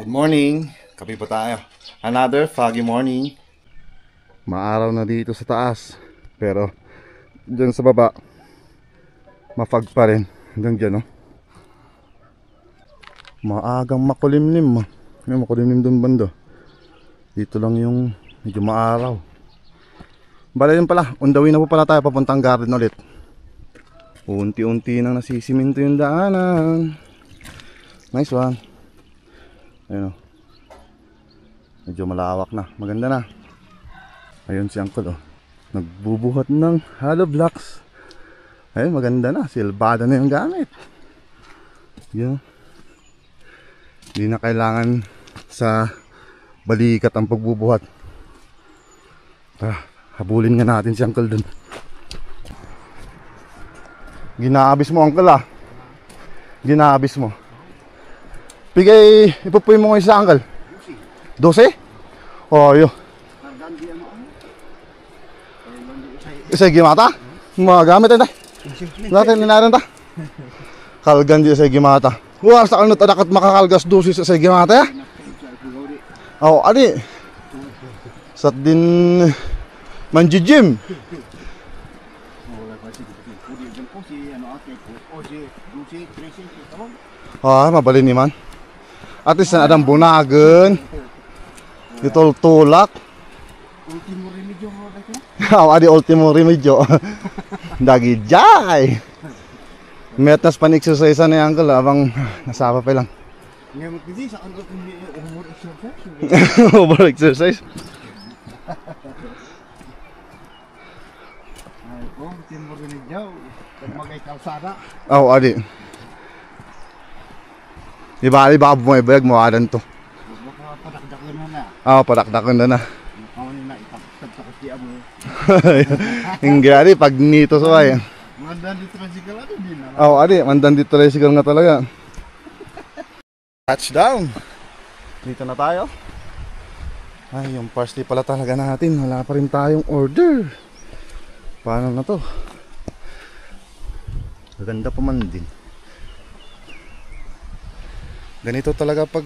Good morning. Kape po tayo. Another foggy morning. Maaraw na dito sa taas. Pero dyan sa baba mafog pa rin. Hanggang dyan, no? Maagang makulimlim. May makulimlim dun banda. Dito lang yung medyo maaraw. Bala yun pala, on the way na po pala tayo papuntang garden ulit. Unti-unti nang nasisiminto yung daanan. Nice one. Ayun o. Medyo malawak na. Maganda na. Ayun si Uncle o. Nagbubuhat ng hollow blocks. Ayun, maganda na. Silbada na yung gamit. Yun. Hindi na kailangan sa balikat ang pagbubuhat. Tara, habulin nga natin si Uncle dun. Ginaabis mo, Uncle, ah. Ginaabis mo. Pigay, ipupuin mo ngayon sa Uncle. 12? Oh, yun. Isa gimata? Magamit tayo. Natin, ninaran ta. Kalgan di sa gimata. Wala sa kanot, adakat makakalgas 12 sa gimata, ya? Oh, adi. Sat din manjijim. Ah, mabalin ni man. At least na adang bunagan. Ditultulak. Ultimo remedyo mo dito. Adi ultimo remedyo. Dagi jay. Metas pan exercise na yang Uncle abang nasapa pa lang. Ngayon kasi sa ano kung over exercise. Over exercise. Ay, ultimo remedyo. Pag magay kalsada. Oh, adi. Di ba mo ibayag mo adan to. Padakdakan na na. Ah, padakdakan na na. Kawan na itakot di amo. Hindi adi pag nito so ay. Mandan di tricycle adi din na. Oh, adi, mandan di tricycle nga talaga. Touchdown. Dito na tayo. Ay, yung parsley pala talaga natin. Wala pa rin tayong order. Paano na to? Maganda pa man din. Ganito talaga pag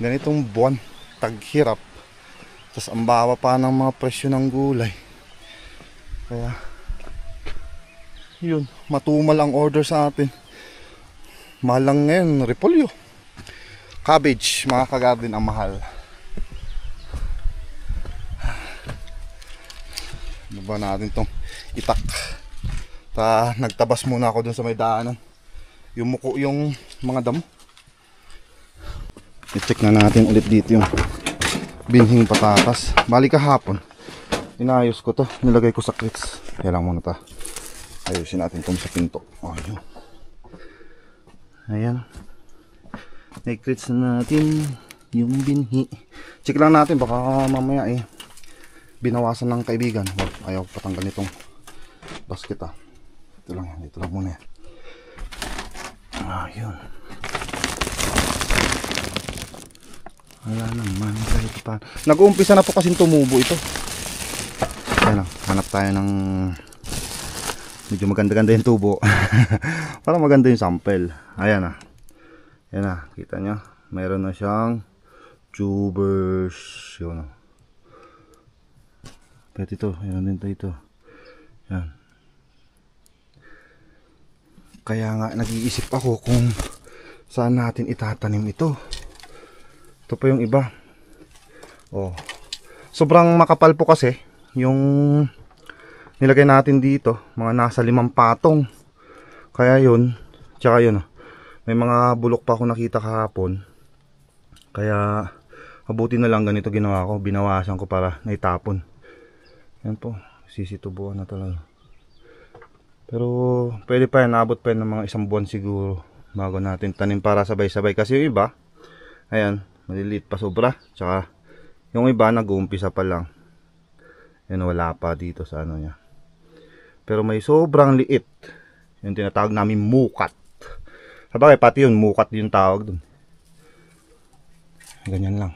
ganitong buwan, taghirap. Tapos ang bawa pa ng mga presyo ng gulay. Kaya yun, matumal ang order sa atin. Mahal lang ngayon, repolyo. Cabbage, mga kagarden ang mahal. Ano ba natin tong itak? Nagtabas muna ako dun sa may daanan. Yung muko, yung mga damo. I-check na natin ulit dito yung binhing patatas. Bali kahapon inayos ko to, nilagay ko sa crates. Kaya lang muna ta. Ayusin natin itong sa pinto. Oh, yun. Ayan. Na-crates na natin yung binhi. Check lang natin, baka mamaya binawasan ng kaibigan. Ayaw patanggal nitong basket, ah. Dito lang muna yan. Ah, yun. Wala naman kahit pa. Nag-uumpisa na po kasing tumubo ito. Ayan lang, hanap tayo ng medyo maganda-ganda yung tubo. Para maganda yung sample. Ayan na. Ayan na, kita nyo. Mayroon na siyang tubers. Yun. Pwede ito, yun din ito. Yan. Kaya nga nag-iisip ako kung saan natin itatanim ito. Ito pa yung iba. Oh. Sobrang makapal po kasi yung nilagay natin dito, mga nasa 5 patong. Kaya yun, tsaka yun, may mga bulok pa ako nakita kahapon. Kaya abuti na lang ganito ginawa ko, binawasan ko para naitapon. Yan po, sisitubuan na talaga. Pero pwede pa yan, naabot pa yan ng mga 1 buwan siguro bago natin tanim para sabay-sabay. Kasi yung iba, ayan, maliliit pa sobra. Tsaka yung iba nag-uumpisa pa lang. Yan, wala pa dito sa ano niya. Pero may sobrang liit. Yung tinatawag namin mukat. Sabagay pati yun, mukat yung tawag dun. Ganyan lang.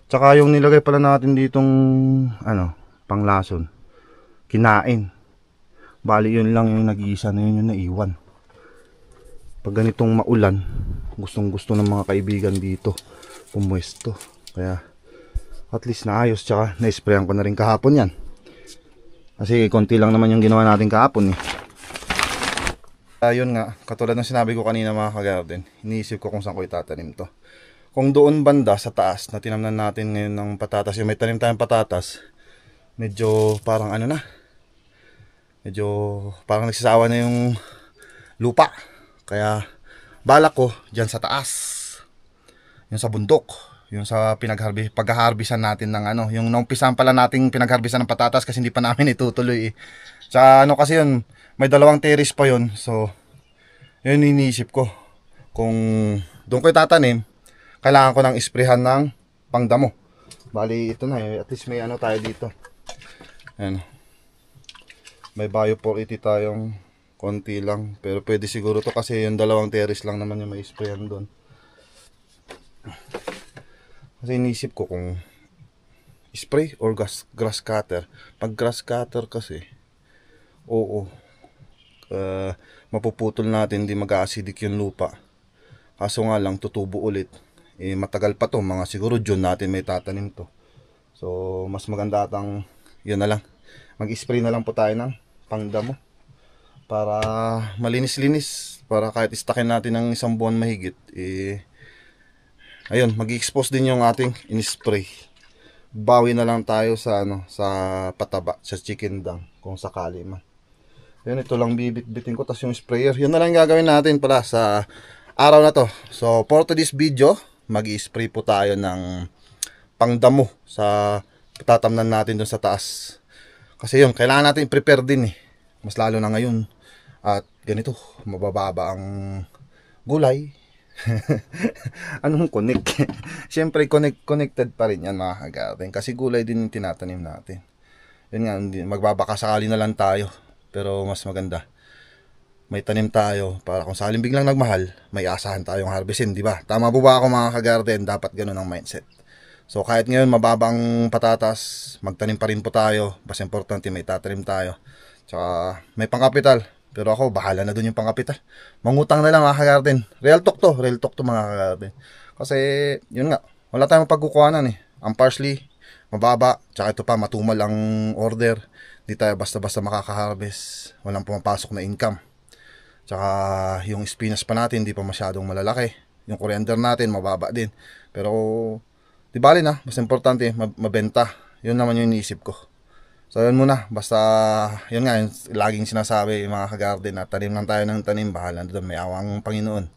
Tsaka yung nilagay pala natin ditong ano, panglason, kinain. Bali yun lang yung nag-iisa na yun yung naiwan. Pag ganitong maulan, gustong gusto ng mga kaibigan dito pumwesto. Kaya at least naayos, tsaka na-sprayan ko na rin kahapon yan. Kasi konti lang naman yung ginawa natin kahapon eh. Ayun nga, katulad ng sinabi ko kanina mga kagarden, iniisip ko kung saan ko itatanim to. Kung doon banda sa taas na tinamnan natin ngayon ng patatas, yung may tanim tayong patatas, medyo parang ano na, medyo parang nagsisawa na yung lupa. Kaya balak ko dyan sa taas, yung sa bundok, yung sa paghaharbisan natin ng ano, yung naumpisan pala nating pinagharbisan ng patatas kasi hindi pa namin itutuloy eh. Sa ano kasi yun, may 2 terrace pa yun. So yun iniisip ko, kung doon ko itatanim, kailangan ko ng isprehan ng pangdamo. Bali ito na eh, at least may ano tayo dito. Ayan, may bio 480 tayong konti lang, pero pwede siguro to kasi yung 2 terrace lang naman yung may sprayan doon. Kasi iniisip ko kung spray or grass cutter. Pag grass cutter kasi, oo, mapuputol natin, hindi mag-acidic yung lupa. Kaso nga lang tutubo ulit eh, matagal pa to, mga siguro June natin may tatanim to. So mas maganda atang yun na lang, mag-spray na lang po tayo ng pangdamo para malinis-linis, para kahit istakin natin ng 1 buwan mahigit eh, ayun, mag-expose din yung ating in-spray. Bawi na lang tayo sa ano, sa pataba, sa chicken dung kung sakali man. Yun, ito lang bibit-bitin ko, tas yung sprayer, yun na lang gagawin natin pala sa araw na to. So for today's video, mag-i-spray po tayo ng pangdamo sa tatamnan natin dun sa taas. Kasi yun, kailangan natin i-prepare din eh, mas lalo na ngayon. At ganito, mabababa ang gulay. Anong connect? Siyempre connected pa rin yan mga kagarden, kasi gulay din yung tinatanim natin. Yun nga, magbabaka sakali na lang tayo, pero mas maganda may tanim tayo para kung saling biglang nagmahal, may asahan tayong harvestin, di ba? Tama po ba ako mga kagarden? Dapat ganun ang mindset. So kahit ngayon mababang patatas, magtanim pa rin po tayo. Basta importante may tatanim tayo. Tsaka may pangkapital. Pero ako, bahala na dun yung pangkapital. Mangutang na lang mga kagarden. Real talk to mga kagarden. Kasi yun nga, wala tayong pagkukuhanan eh. Ang parsley, mababa. Tsaka ito pa, matumal ang order. Di tayo basta-basta makaka-harvest. Walang pumapasok na income. Tsaka yung spinach pa natin, di pa masyadong malalaki. Yung coriander natin, mababa din. Pero, di bali na. Mas importante, mabenta. Yun naman yung iniisip ko. So, yun muna. Basta, yun nga, yung laging sinasabi, mga kagarden, na tanim lang tayo ng tanim. Bahala na doon, may awang Panginoon.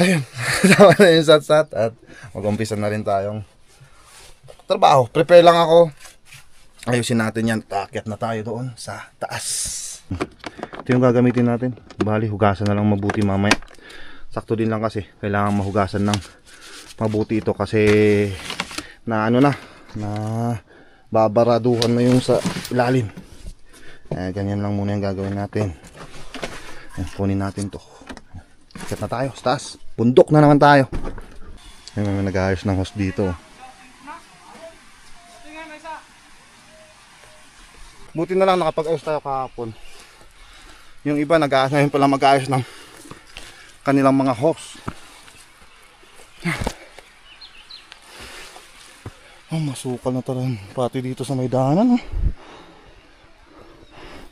Ayun. Tama na yung sat-sat. At mag-umpisa na rin tayong trabaho. Prepare lang ako. Ayusin natin yan. Taakyat na tayo doon sa taas. Ito yung gagamitin natin. Bali, hugasan na lang mabuti mamaya. Sakto din lang kasi kailangan mahugasan ng mabuti ito kasi na ano na babaraduhan na yung sa ilalim. Ganyan lang muna yung gagawin natin. Kunin natin to. Ikat na tayo sa taas. Bundok na naman tayo. May nag-aayos ng host dito. Buti na lang nakapag-ayos tayo kahapon. Yung iba ngayon pala mag-aayos ng kanilang mga hose. Masukal na talaga pati dito sa may daanan.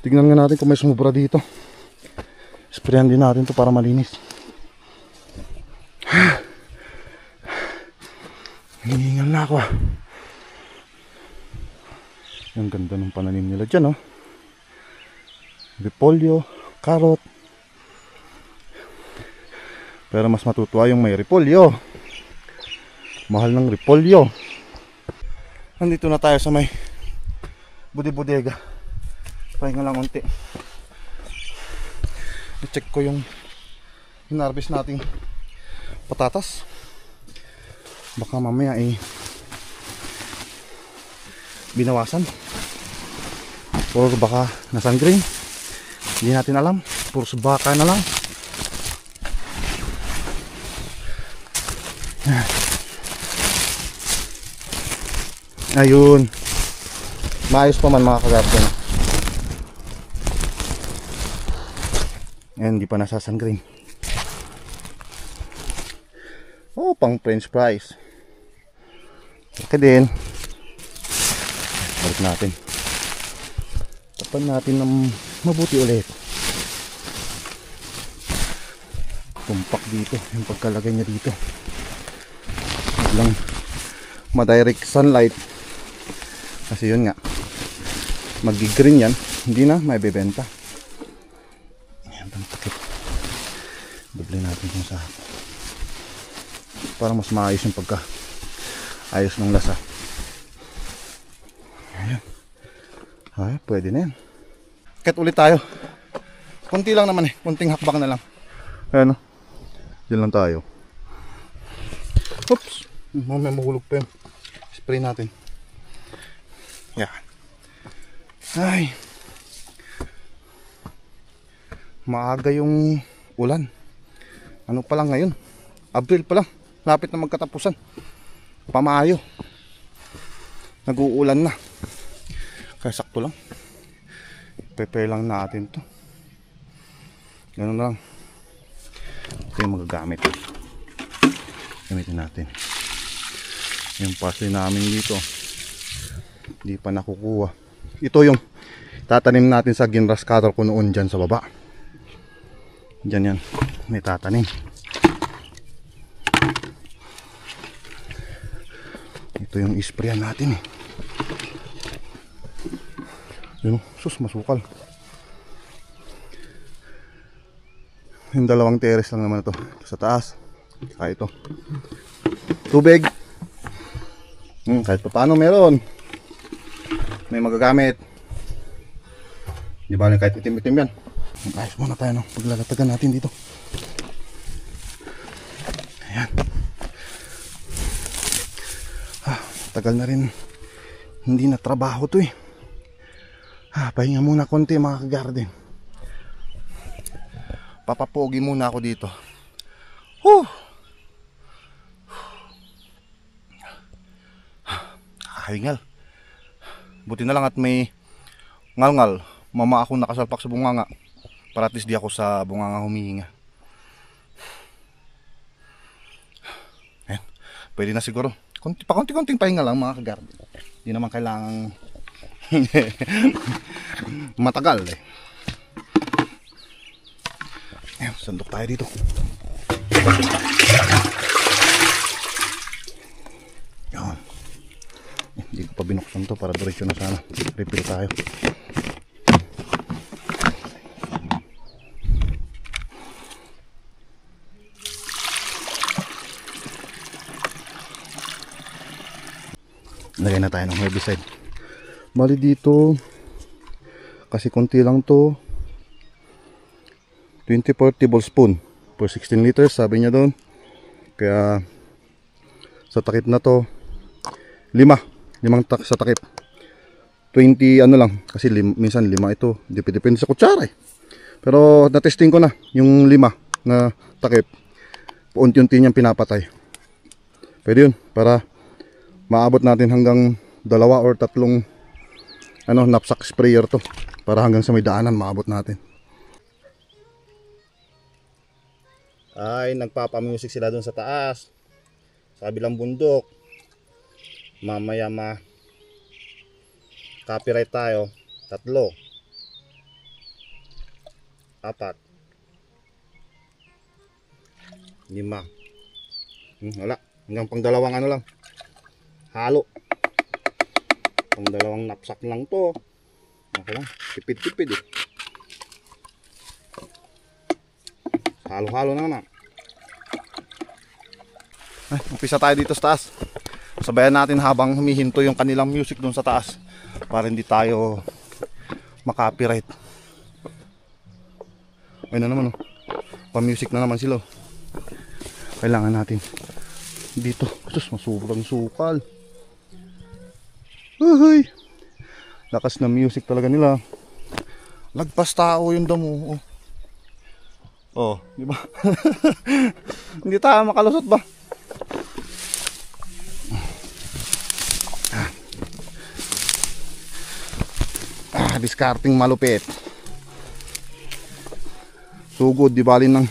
Tignan nga natin kung may sumubra dito. Sprayan din natin to para malinis. Hinihingal na ako ah. Ang ganda ng pananim nila dyan oh. Repolyo, carrot. Pero mas matutuwa yung may repolyo. Mahal ng repolyo. Nandito na tayo sa may budi-bodega. Pahinga lang unti. I-check ko yung hinarvest nating patatas. Baka mamaya binawasan. Or baka nasan green. Hindi natin alam. Puros baka na lang. Ayun. Maayos pa man mga kagarden. Ayan, hindi pa nasasan green. pang french fries. Okay din. Balik natin. Tapan natin ng mabuti ulit. Tumpak dito. Yung pagkalagay niya dito. Walang ma-direct sunlight. Kasi yun nga. Mag-green yan. Hindi na may bebenta. Ayan, ang takip. Doble natin kung saan. Para mas maayos yung pagka ayos ng lasa. Ayan. Ay, pwede na yan. Ket ulit tayo. Kunti lang naman eh. Kunting hakbang na lang. Ayan o. Diyan lang tayo. Oops. Mamaya mahulog pa yun. Spray natin. Yan. Ay. Maaga yung ulan. Ano pa lang ngayon? Abril pa lang. Lapit na magkatapusan. Pamayo. Nag-uulan na. Kaya sakto lang. Prepare lang natin to. Ganun lang. Ito yung magagamit. Gamitin natin. Yung parsley namin dito. Hindi pa nakukuha. Ito yung tatanim natin sa ginras cutter ko noon dyan sa baba. Dyan yan. May tatanim. Ito yung isprayan natin eh. Yun, sus, masukal. Yung dalawang terrace lang naman ito. Sa taas. Saka ito. Tubig. Kahit pa paano meron. May magagamit. Di ba kahit itim-itim yan. Ayos muna tayo no. Paglalatagan natin dito. Ayan. Tagal na rin hindi na trabaho to eh. Pahinga muna konti mga ka-garden. Papapogi muna ako dito. Hingal. Buti na lang at may ngal-ngal. Mama akong nakasalpak sa bunganga. Para at least di ako sa bunganga humihinga. Ayan. Pwede na siguro. Pakunti-kunting pahinga lang mga ka-garden. Hindi naman kailangang matagal eh. Ayan, sandok tayo dito. Ayan. Hindi ko pa binuksan to para diretso na sana. Refill tayo. Lagay na tayo ng herbicide. Bali dito kasi konti lang to, 24 tablespoon per 16 liters sabi niya doon. Kaya sa takip na to 5 sa takip, 20 ano lang kasi minsan 5 ito, depende sa kutsara eh. Pero na-testing ko na yung 5 na takip, unti-unti niyang pinapatay. Pwede yun para maabot natin hanggang 2 or 3 knapsack sprayer to, para hanggang sa may daanan maabot natin. Ay, nagpapamusic sila doon sa taas, sa kabilang bundok. Mamaya copyright tayo. 3 4 5. Wala, hanggang pang 2 lang halo. Pang 2 knapsack lang to. Okay lang, tipid-tipid eh. Halo-halo na naman. Ay, umpisa tayo dito sa taas. Sabayan natin habang humihinto yung kanilang music doon sa taas, para hindi tayo makopyright. Ayun na naman oh. Pa-music na naman sila. Kailangan natin dito. Sus, sobrang sukal. Uy, lakas na music talaga nila. Lagpas tao yung damo. Oh, di ba? Hindi tayo makalusot ba? Discarding malupit. Sugod, di bali ng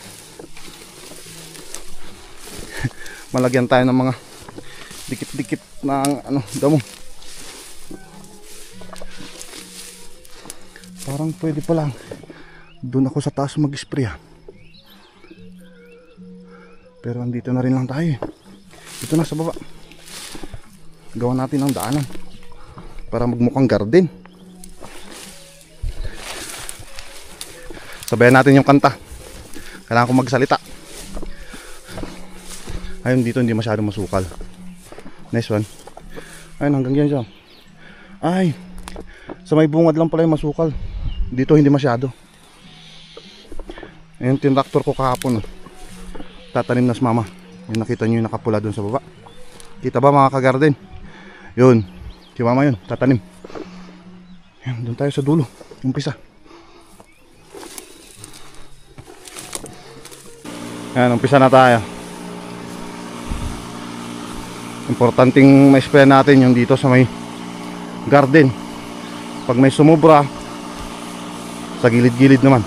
malagyan tayo ng mga dikit-dikit na ano, damo. Parang pwede pa lang doon ako sa taas mag-spray pero andito na rin lang tayo dito na sa baba. Gawa natin ang daanan para magmukhang garden. Sabayan natin yung kanta, kailangan ko magsalita. Ayun, dito hindi masyado masukal. Nice one. Ayun, hanggang yan siya. Ay, sa may bungad lang pala yung masukal. Dito hindi masyado. Ayun, tinraktor ko kahapon. Tatanim na si mama. Yung nakita nyo yung nakapula dun sa baba. Kita ba mga kagarden? Yun, si mama yun, tatanim. Ayun, dun tayo sa dulo. Umpisa. Ayun, umpisa na tayo. Importanteng ma-spray natin yung dito sa may garden. Pag may sumubra, sa gilid-gilid naman.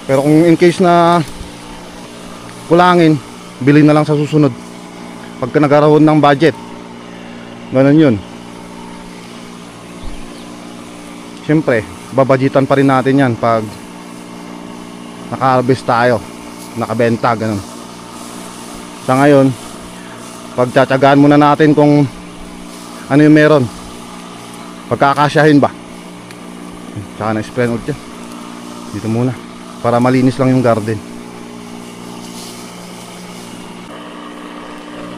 Pero kung in case na kulangin, bilhin na lang sa susunod. Pagka nagkaroon ng budget, ganun yun. Siyempre, babadgetan pa rin natin yan pag naka-harvest tayo, nakabenta, ganun. Sa ngayon, pagtsatsagaan muna natin kung ano yung meron, pagkakasyahin ba. Tsaka na-spray ulit yan dito muna para malinis lang yung garden.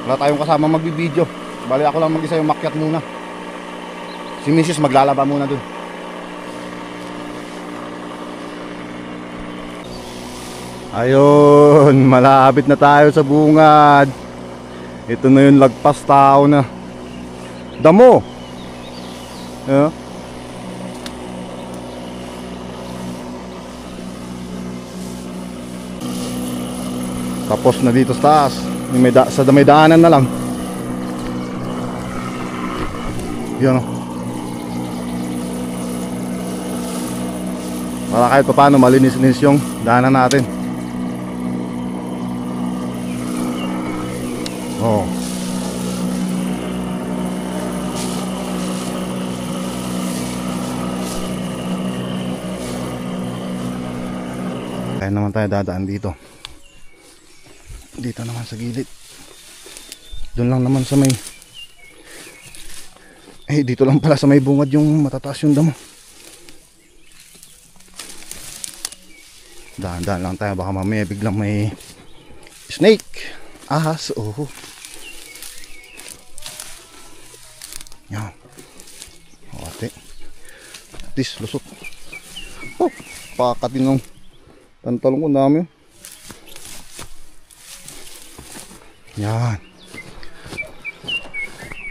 Wala tayong kasama magbibideo, bali ako lang mag-isa yung makyat muna. Si Mrs. maglalaba muna dun. Ayun, malapit na tayo sa bungad. Ito na yung lagpas tao na damo. Yeah. Tapos na dito sa taas. Sa may daanan na lang. Yan o. Para kahit pa paano malinis-linis yung daanan natin. Oh. Kaya naman tayo dadaan dito. Dito naman sa gilid. Doon lang naman sa may dito lang pala sa may bungad yung matataas yung damo. Dahan-dahan lang tayo, baka mamaya biglang may snake, ahas. Oh. Yan. Ate. This lusot. Oh, pakatin ng pantalong ko dami. Yan.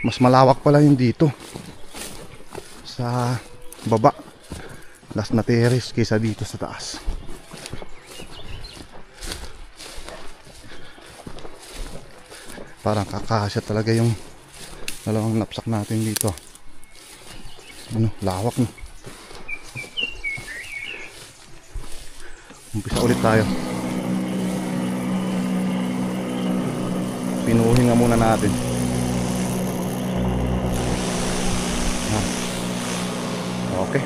Mas malawak pala yung dito sa baba, last na terrace, kaysa dito sa taas. Parang kakasya talaga yung dalawang knapsack natin dito. Ano, lawak no. Umpisa ulit tayo. Pinuhin nga muna natin. Okay.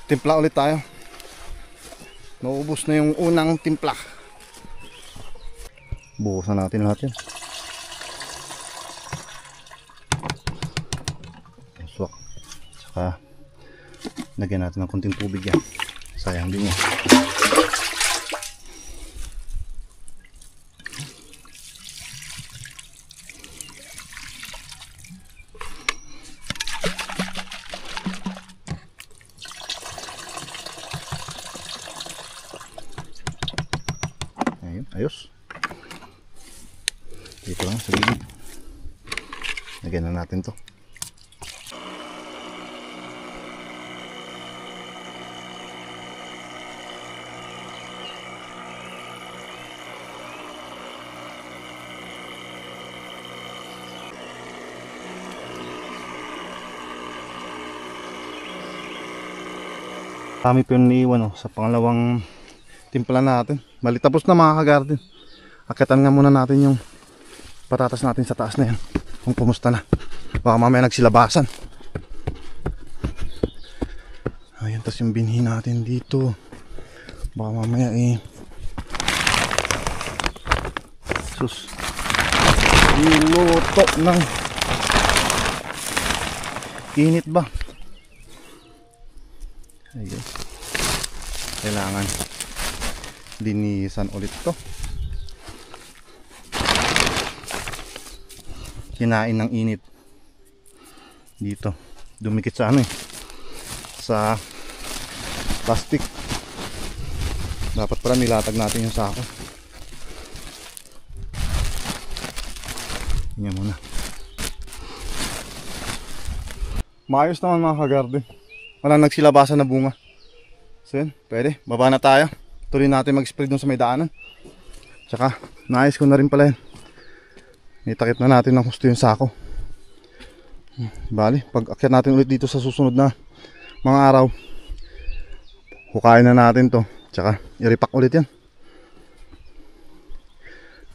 Timpla ulit tayo. Naubos na yung unang timpla. Buhusan natin lahat yan. Swak. Saka lagyan natin ng konting tubig yan. Sayang din yan. Ayos. Dito lang sa gilid. Lagyan na natin to. Kami pa yung niiwan sa pangalawang timpla natin. Bali tapos na mga kagarden. Akitan nga muna natin yung patatas natin sa taas na yan. Kung kumusta na. Baka mamaya nagsilabasan. Ayan, tas yung binhi natin dito. Baka mamaya sus. Niluto ng init ba? Ayun. Kailangan linisan ulit to. Kinain ng init dito, dumikit sa sa plastic. Dapat pala nilatag natin yung sako. Tingnan muna. Maayos naman mga kagarden, walang nagsilabasan na bunga. So yun, pwede, baba na tayo. Tuloy natin mag-spread dun sa may daanan. Tsaka naayos ko na rin pala yan. Itakip na natin ng gusto yung sako. Bali, pag akyat natin ulit dito sa susunod na mga araw, hukayin na natin to. Tsaka i-repack ulit yan.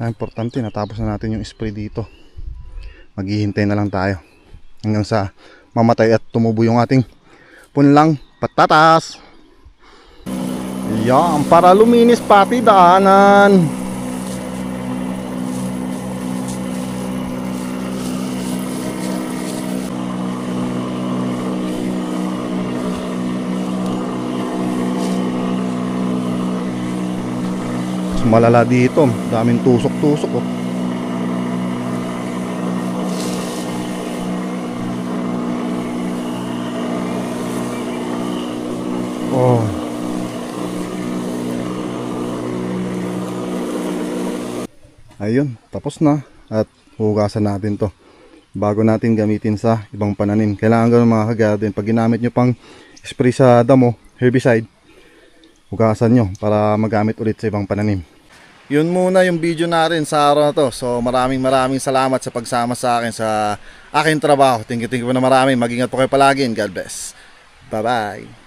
Importante, natapos na natin yung spray dito. Maghihintay na lang tayo hanggang sa mamatay at tumubo yung ating punlang patatas. Yan, para luminis pati daanan. Malala dito, daming tusok-tusok oh. Oh. Ayun, tapos na at hugasan natin to bago natin gamitin sa ibang pananim. Kailangan gano'n mga kagarden, pag ginamit nyo pang spray sa damo, herbicide, hugasan nyo para magamit ulit sa ibang pananim. Yun muna yung video natin sa araw na to. So maraming salamat sa pagsama sa akin sa aking trabaho. Thank you na marami. Mag-ingat po kayo palagi and God bless. Bye bye.